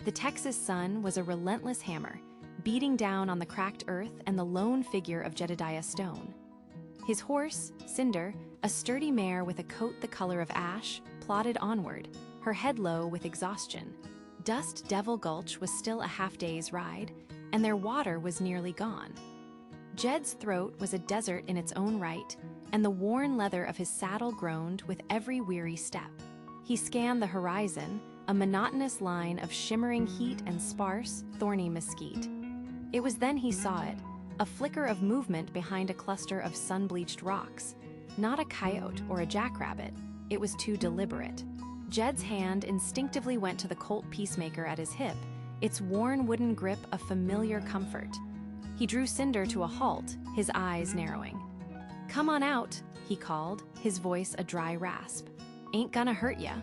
The Texas sun was a relentless hammer, beating down on the cracked earth and the lone figure of Jedediah Stone. His horse, Cinder, a sturdy mare with a coat the color of ash, plodded onward, her head low with exhaustion. Dust Devil Gulch was still a half-day's ride, and their water was nearly gone. Jed's throat was a desert in its own right, and the worn leather of his saddle groaned with every weary step. He scanned the horizon, a monotonous line of shimmering heat and sparse, thorny mesquite. It was then he saw it, a flicker of movement behind a cluster of sun-bleached rocks. Not a coyote or a jackrabbit, it was too deliberate. Jed's hand instinctively went to the Colt peacemaker at his hip, its worn wooden grip a familiar comfort. He drew Cinder to a halt, his eyes narrowing. "Come on out," he called, his voice a dry rasp. "Ain't gonna hurt ya."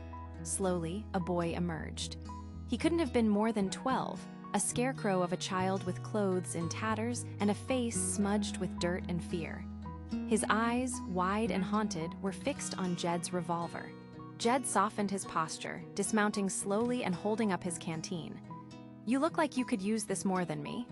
Slowly, a boy emerged. He couldn't have been more than 12, a scarecrow of a child with clothes in tatters and a face smudged with dirt and fear. His eyes, wide and haunted, were fixed on Jed's revolver. Jed softened his posture, dismounting slowly and holding up his canteen. "You look like you could use this more than me."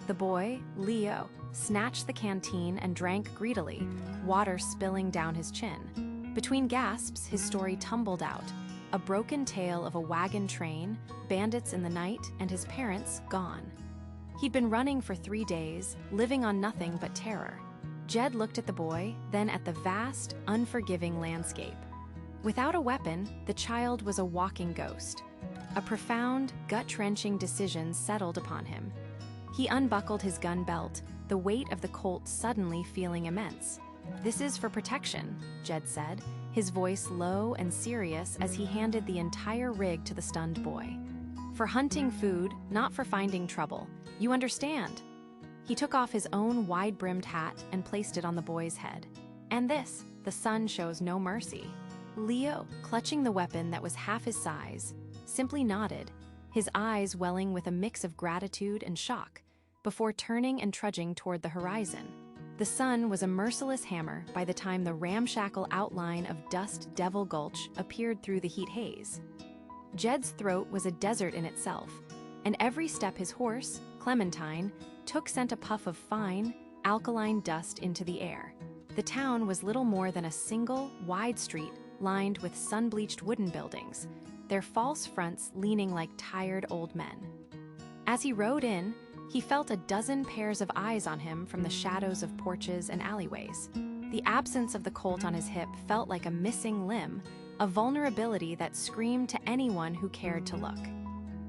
The boy, Leo, snatched the canteen and drank greedily, water spilling down his chin. Between gasps, his story tumbled out, a broken tale of a wagon train, bandits in the night, and his parents gone. He'd been running for 3 days, living on nothing but terror. Jed looked at the boy, then at the vast, unforgiving landscape. Without a weapon, the child was a walking ghost. A profound, gut-wrenching decision settled upon him. He unbuckled his gun belt, the weight of the Colt suddenly feeling immense. "This is for protection," Jed said, his voice low and serious as he handed the entire rig to the stunned boy. "For hunting food, not for finding trouble. You understand?" He took off his own wide-brimmed hat and placed it on the boy's head. "And this, the sun shows no mercy." Leo, clutching the weapon that was half his size, simply nodded, his eyes welling with a mix of gratitude and shock, before turning and trudging toward the horizon. The sun was a merciless hammer by the time the ramshackle outline of Dust Devil Gulch appeared through the heat haze. Jed's throat was a desert in itself, and every step his horse, Clementine, took sent a puff of fine, alkaline dust into the air. The town was little more than a single, wide street lined with sun-bleached wooden buildings, their false fronts leaning like tired old men. As he rode in, he felt a dozen pairs of eyes on him from the shadows of porches and alleyways. The absence of the Colt on his hip felt like a missing limb, a vulnerability that screamed to anyone who cared to look.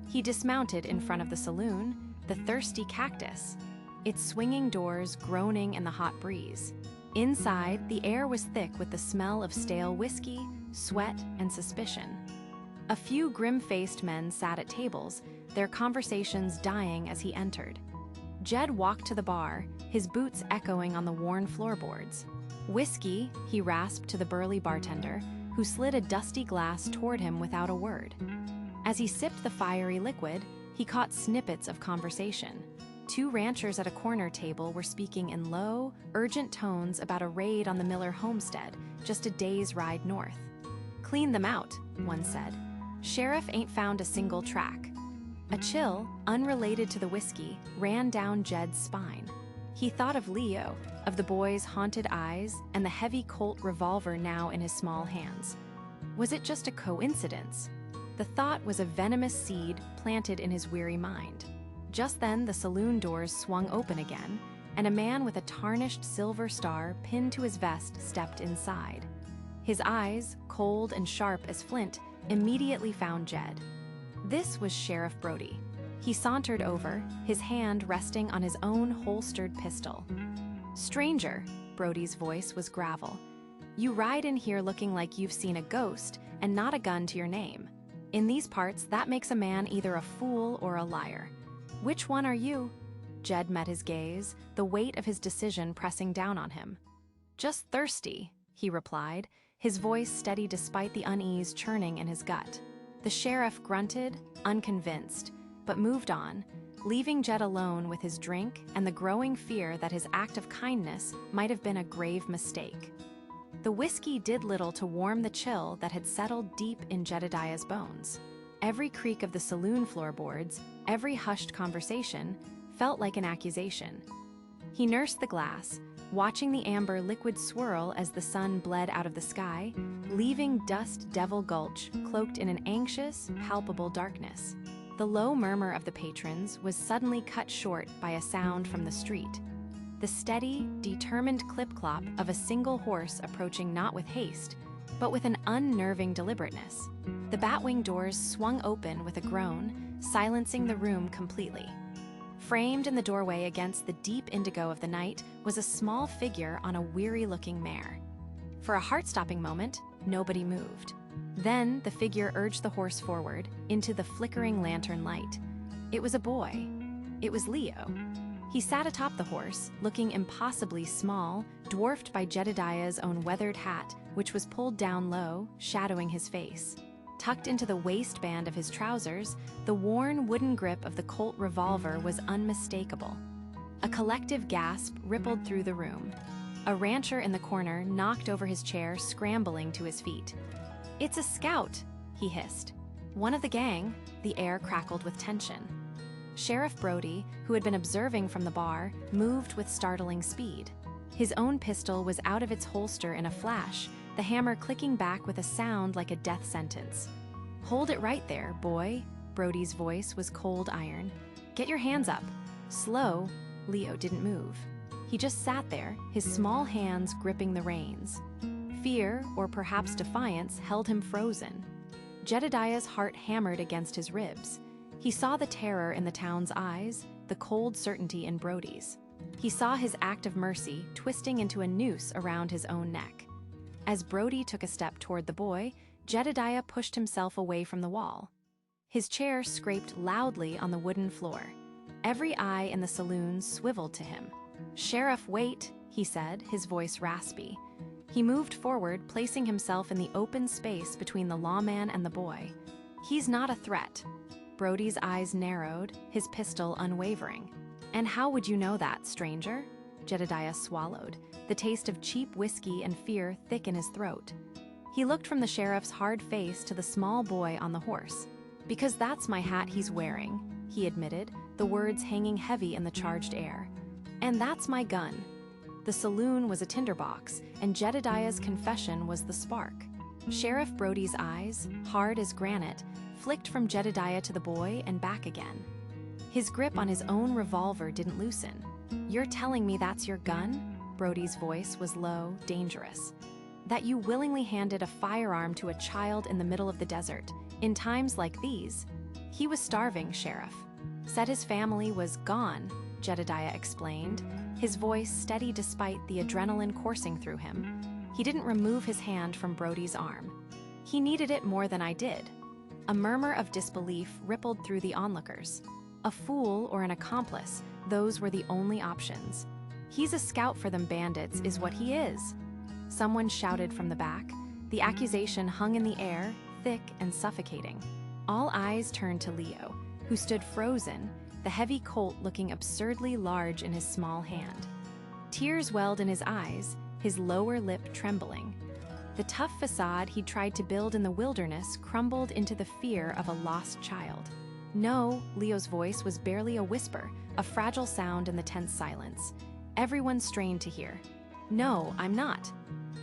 He dismounted in front of the saloon, the Thirsty Cactus, its swinging doors groaning in the hot breeze. Inside, the air was thick with the smell of stale whiskey, sweat, and suspicion. A few grim-faced men sat at tables, their conversations dying as he entered. Jed walked to the bar, his boots echoing on the worn floorboards. "Whiskey," he rasped to the burly bartender, who slid a dusty glass toward him without a word. As he sipped the fiery liquid, he caught snippets of conversation. 2 ranchers at a corner table were speaking in low, urgent tones about a raid on the Miller homestead, just a day's ride north. "Clean them out," one said. "Sheriff ain't found a single track." A chill, unrelated to the whiskey, ran down Jed's spine. He thought of Leo, of the boy's haunted eyes, and the heavy Colt revolver now in his small hands. Was it just a coincidence? The thought was a venomous seed planted in his weary mind. Just then, the saloon doors swung open again, and a man with a tarnished silver star pinned to his vest stepped inside. His eyes, cold and sharp as flint, immediately found Jed. This was Sheriff Brody. He sauntered over, his hand resting on his own holstered pistol. "Stranger," Brody's voice was gravel, "you ride in here looking like you've seen a ghost and not a gun to your name. In these parts, that makes a man either a fool or a liar. Which one are you?" Jed met his gaze, the weight of his decision pressing down on him. "Just thirsty," he replied, his voice steady despite the unease churning in his gut. The sheriff grunted, unconvinced, but moved on, leaving Jed alone with his drink and the growing fear that his act of kindness might have been a grave mistake. The whiskey did little to warm the chill that had settled deep in Jedediah's bones. Every creak of the saloon floorboards, every hushed conversation, felt like an accusation. He nursed the glass, watching the amber liquid swirl as the sun bled out of the sky, leaving Dust Devil Gulch cloaked in an anxious, palpable darkness. The low murmur of the patrons was suddenly cut short by a sound from the street. The steady, determined clip-clop of a single horse approaching not with haste, but with an unnerving deliberateness. The batwing doors swung open with a groan, silencing the room completely. Framed in the doorway against the deep indigo of the night was a small figure on a weary-looking mare. For a heart-stopping moment, nobody moved. Then the figure urged the horse forward into the flickering lantern light. It was a boy. It was Leo. He sat atop the horse, looking impossibly small, dwarfed by Jedediah's own weathered hat, which was pulled down low, shadowing his face. Tucked into the waistband of his trousers, the worn wooden grip of the Colt revolver was unmistakable. A collective gasp rippled through the room. A rancher in the corner knocked over his chair, scrambling to his feet. "It's a scout," he hissed. "One of the gang." The air crackled with tension. Sheriff Brody, who had been observing from the bar, moved with startling speed. His own pistol was out of its holster in a flash, the hammer clicking back with a sound like a death sentence. "Hold it right there, boy." Brody's voice was cold iron. "Get your hands up." Slow, Leo didn't move. He just sat there, his small hands gripping the reins. Fear, or perhaps defiance, held him frozen. Jedediah's heart hammered against his ribs. He saw the terror in the town's eyes, the cold certainty in Brody's. He saw his act of mercy twisting into a noose around his own neck. As Brody took a step toward the boy, Jedediah pushed himself away from the wall. His chair scraped loudly on the wooden floor. Every eye in the saloon swiveled to him. "Sheriff, wait," he said, his voice raspy. He moved forward, placing himself in the open space between the lawman and the boy. "He's not a threat." Brody's eyes narrowed, his pistol unwavering. "And how would you know that, stranger?" Jedediah swallowed, the taste of cheap whiskey and fear thick in his throat. He looked from the sheriff's hard face to the small boy on the horse. "Because that's my hat he's wearing," he admitted, the words hanging heavy in the charged air. "And that's my gun." The saloon was a tinderbox, and Jedediah's confession was the spark. Sheriff Brody's eyes, hard as granite, flicked from Jedediah to the boy and back again. His grip on his own revolver didn't loosen. "You're telling me that's your gun?" Brody's voice was low, dangerous. "That you willingly handed a firearm to a child in the middle of the desert, in times like these?" "He was starving, Sheriff. Said his family was gone," Jedediah explained, his voice steady despite the adrenaline coursing through him. He didn't remove his hand from Brody's arm. "He needed it more than I did." A murmur of disbelief rippled through the onlookers. A fool or an accomplice, those were the only options. "He's a scout for them bandits, is what he is." Someone shouted from the back. The accusation hung in the air, thick and suffocating. All eyes turned to Leo, who stood frozen, the heavy Colt looking absurdly large in his small hand. Tears welled in his eyes, his lower lip trembling. The tough facade he'd tried to build in the wilderness crumbled into the fear of a lost child. "No," Leo's voice was barely a whisper, a fragile sound in the tense silence. Everyone strained to hear. "No, I'm not."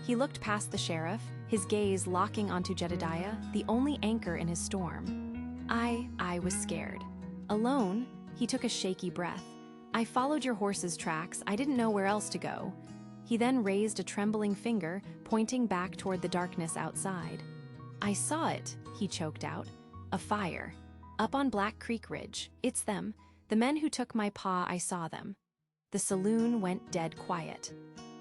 He looked past the sheriff, his gaze locking onto Jedediah, the only anchor in his storm. I was scared. Alone, he took a shaky breath. "I followed your horse's tracks. I didn't know where else to go." He then raised a trembling finger, pointing back toward the darkness outside. "I saw it," he choked out. "A fire. Up on Black Creek Ridge. It's them. The men who took my pa, I saw them." The saloon went dead quiet.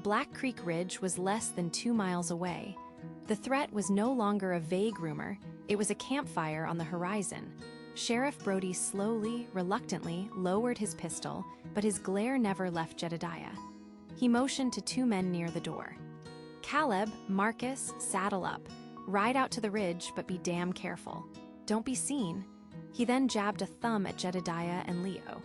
Black Creek Ridge was less than 2 miles away. The threat was no longer a vague rumor, it was a campfire on the horizon. Sheriff Brody slowly, reluctantly, lowered his pistol, but his glare never left Jedediah. He motioned to 2 men near the door. "Caleb, Marcus, saddle up. Ride out to the ridge, but be damn careful. Don't be seen." He then jabbed a thumb at Jedediah and Leo.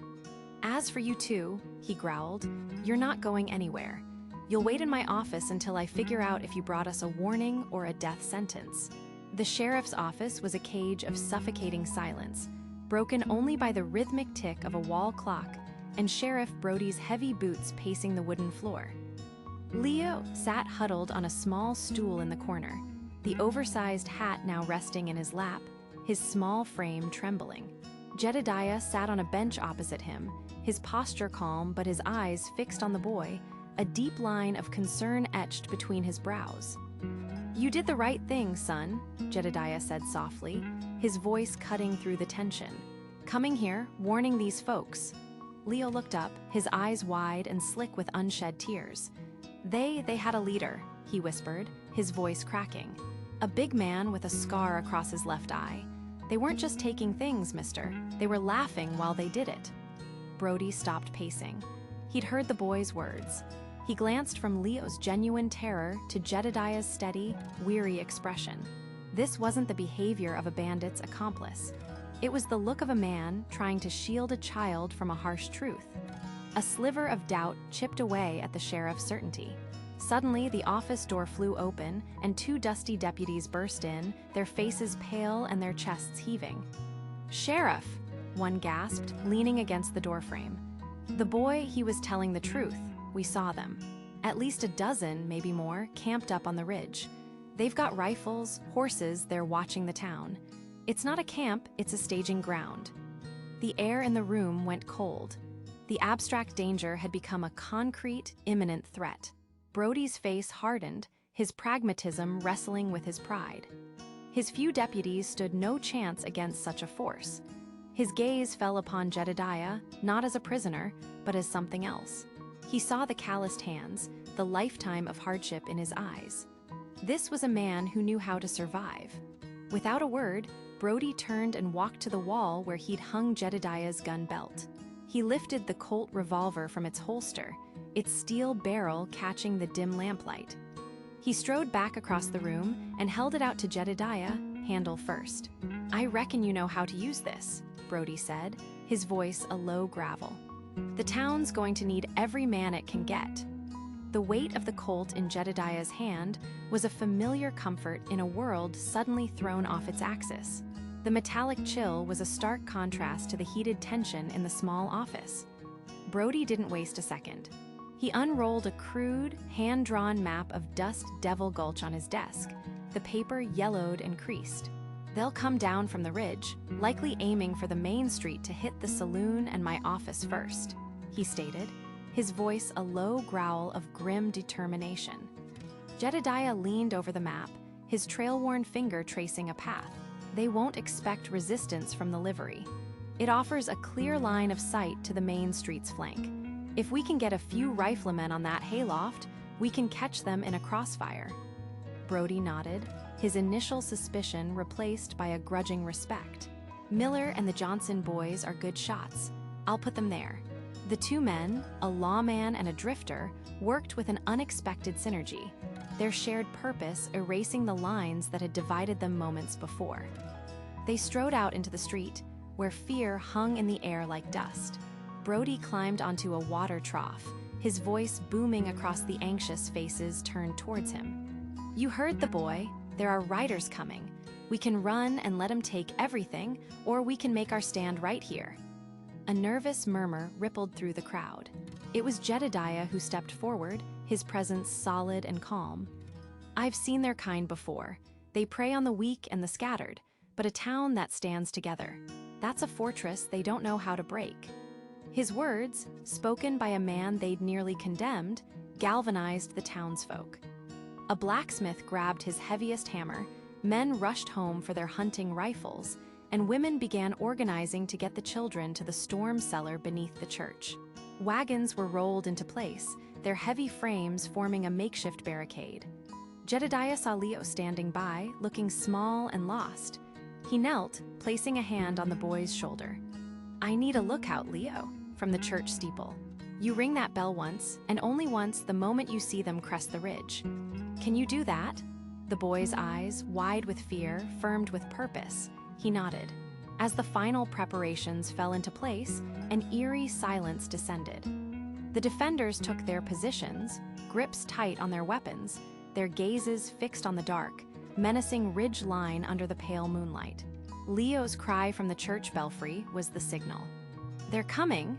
"As for you two," he growled, "you're not going anywhere. You'll wait in my office until I figure out if you brought us a warning or a death sentence." The sheriff's office was a cage of suffocating silence, broken only by the rhythmic tick of a wall clock and Sheriff Brody's heavy boots pacing the wooden floor. Leo sat huddled on a small stool in the corner, the oversized hat now resting in his lap, his small frame trembling. Jedediah sat on a bench opposite him, his posture calm but his eyes fixed on the boy, a deep line of concern etched between his brows. "You did the right thing, son," Jedediah said softly, his voice cutting through the tension. "Coming here, warning these folks." Leo looked up, his eyes wide and slick with unshed tears. They had a leader," he whispered, his voice cracking. "A big man with a scar across his left eye. They weren't just taking things, mister. They were laughing while they did it." Brody stopped pacing. He'd heard the boy's words. He glanced from Leo's genuine terror to Jedediah's steady, weary expression. This wasn't the behavior of a bandit's accomplice. It was the look of a man trying to shield a child from a harsh truth. A sliver of doubt chipped away at the sheriff's certainty. Suddenly, the office door flew open, and two dusty deputies burst in, their faces pale and their chests heaving. "Sheriff!" one gasped, leaning against the doorframe. "The boy, he was telling the truth. We saw them. At least a dozen, maybe more, camped up on the ridge. They've got rifles, horses, they're watching the town. It's not a camp, it's a staging ground." The air in the room went cold. The abstract danger had become a concrete, imminent threat. Brody's face hardened, his pragmatism wrestling with his pride. His few deputies stood no chance against such a force. His gaze fell upon Jedediah, not as a prisoner, but as something else. He saw the calloused hands, the lifetime of hardship in his eyes. This was a man who knew how to survive. Without a word, Brody turned and walked to the wall where he'd hung Jedediah's gun belt. He lifted the Colt revolver from its holster, its steel barrel catching the dim lamplight. He strode back across the room and held it out to Jedediah, handle first. "I reckon you know how to use this," Brody said, his voice a low gravel. "The town's going to need every man it can get." The weight of the Colt in Jedediah's hand was a familiar comfort in a world suddenly thrown off its axis. The metallic chill was a stark contrast to the heated tension in the small office. Brody didn't waste a second. He unrolled a crude, hand-drawn map of Dust Devil Gulch on his desk, the paper yellowed and creased. "They'll come down from the ridge, likely aiming for the main street to hit the saloon and my office first," he stated, his voice a low growl of grim determination. Jedediah leaned over the map, his trail-worn finger tracing a path. "They won't expect resistance from the livery. It offers a clear line of sight to the main street's flank. If we can get a few riflemen on that hayloft, we can catch them in a crossfire." Brody nodded, his initial suspicion replaced by a grudging respect. "Miller and the Johnson boys are good shots. I'll put them there." The two men, a lawman and a drifter, worked with an unexpected synergy, their shared purpose erasing the lines that had divided them moments before. They strode out into the street, where fear hung in the air like dust. Brody climbed onto a water trough, his voice booming across the anxious faces turned towards him. "You heard the boy. There are riders coming. We can run and let 'em take everything, or we can make our stand right here." A nervous murmur rippled through the crowd. It was Jedediah who stepped forward, his presence solid and calm. "I've seen their kind before. They prey on the weak and the scattered, but a town that stands together, that's a fortress they don't know how to break." His words, spoken by a man they'd nearly condemned, galvanized the townsfolk. A blacksmith grabbed his heaviest hammer, men rushed home for their hunting rifles, and women began organizing to get the children to the storm cellar beneath the church. Wagons were rolled into place, their heavy frames forming a makeshift barricade. Jedediah saw Leo standing by, looking small and lost. He knelt, placing a hand on the boy's shoulder. "I need a lookout, Leo," from the church steeple. "You ring that bell once, and only once the moment you see them crest the ridge. Can you do that?" The boy's eyes, wide with fear, firmed with purpose. He nodded. As the final preparations fell into place, an eerie silence descended. The defenders took their positions, grips tight on their weapons, their gazes fixed on the dark, menacing ridge line under the pale moonlight. Leo's cry from the church belfry was the signal. "They're coming!"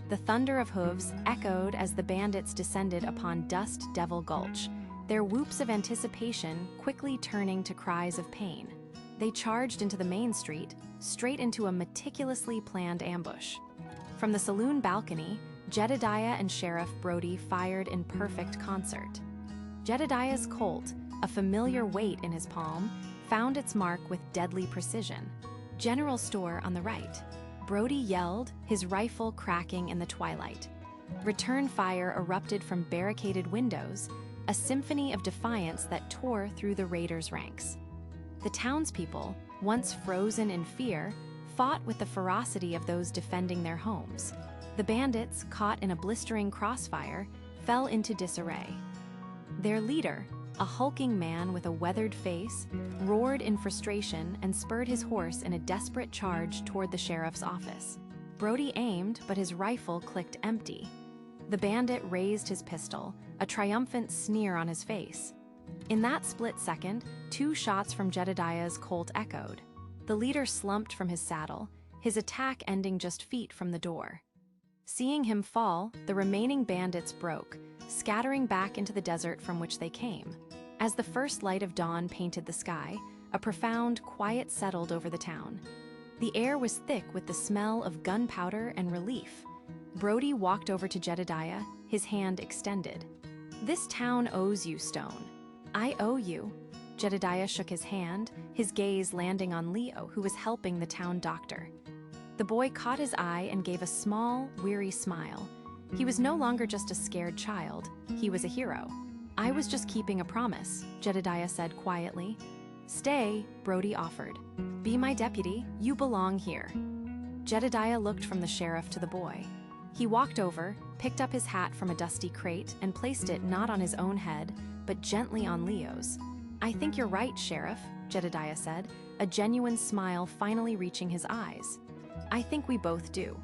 The thunder of hooves echoed as the bandits descended upon Dust Devil Gulch, their whoops of anticipation quickly turning to cries of pain. They charged into the main street, straight into a meticulously planned ambush. From the saloon balcony, Jedediah and Sheriff Brody fired in perfect concert. Jedediah's Colt, a familiar weight in his palm, found its mark with deadly precision. "General store on the right," Brody yelled, his rifle cracking in the twilight. Return fire erupted from barricaded windows, a symphony of defiance that tore through the raiders' ranks. The townspeople, once frozen in fear, fought with the ferocity of those defending their homes. The bandits, caught in a blistering crossfire, fell into disarray. Their leader, a hulking man with a weathered face, roared in frustration and spurred his horse in a desperate charge toward the sheriff's office. Brody aimed, but his rifle clicked empty. The bandit raised his pistol, a triumphant sneer on his face. In that split second, 2 shots from Jedediah's Colt echoed. The leader slumped from his saddle, his attack ending just feet from the door. Seeing him fall, the remaining bandits broke, scattering back into the desert from which they came. As the first light of dawn painted the sky, a profound quiet settled over the town. The air was thick with the smell of gunpowder and relief. Brody walked over to Jedediah, his hand extended. "This town owes you, Stone." "I owe you." Jedediah shook his hand, his gaze landing on Leo, who was helping the town doctor. The boy caught his eye and gave a small, weary smile. He was no longer just a scared child, he was a hero. "I was just keeping a promise," Jedediah said quietly. "Stay," Brody offered. "Be my deputy, you belong here." Jedediah looked from the sheriff to the boy. He walked over, picked up his hat from a dusty crate, and placed it not on his own head, but gently on Leo's. "I think you're right, Sheriff," Jedediah said, a genuine smile finally reaching his eyes. "I think we both do."